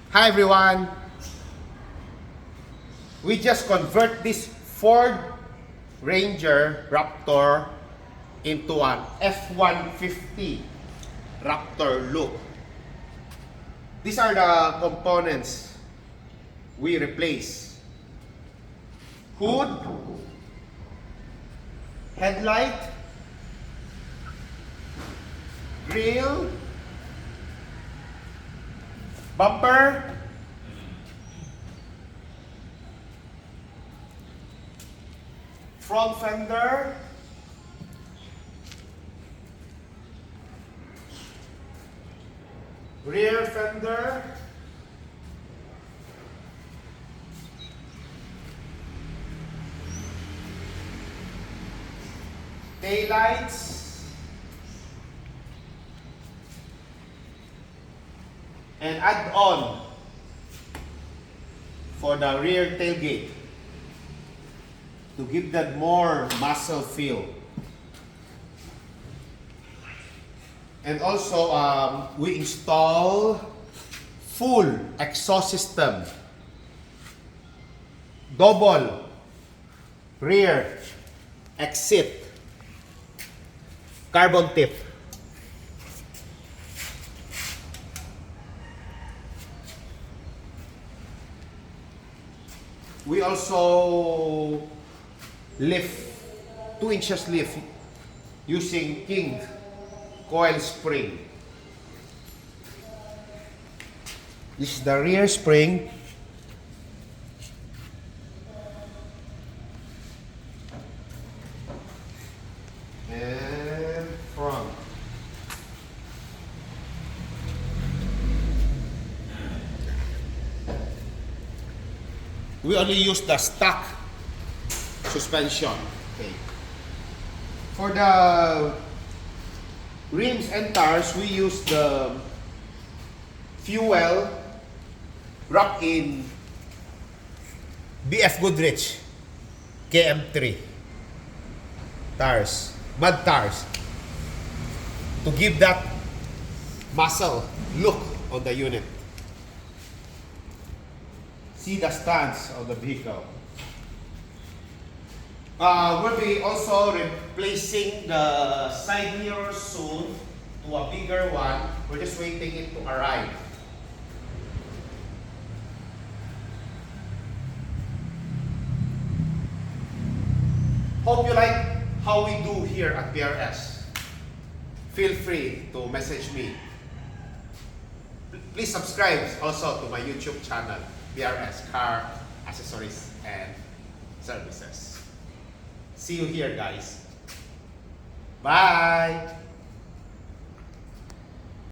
Hi everyone! We just convert this Ford Ranger Raptor into an F150 Raptor look. These are the components we replace. Hood, headlight, grille, bumper, front fender, rear fender, taillights, and add-on for the rear tailgate to give that more muscle feel. And also we install full exhaust system, double rear exit carbon tip. We also lift 2 inches lift using King coil spring. This is the rear spring. And front. We only use the stock suspension. Okay. For the rims and tires, we use the fuel wrapped in BF Goodrich KM3 tires, mud tires, to give that muscle look on the unit. See the stance of the vehicle. We'll be also replacing the side mirror soon to a bigger one. We're just waiting it to arrive. Hope you like how we do here at PRS. Feel free to message me. Please subscribe also to my YouTube channel, PRS CAR ACCESSORIES and Services. See you here, guys. Bye!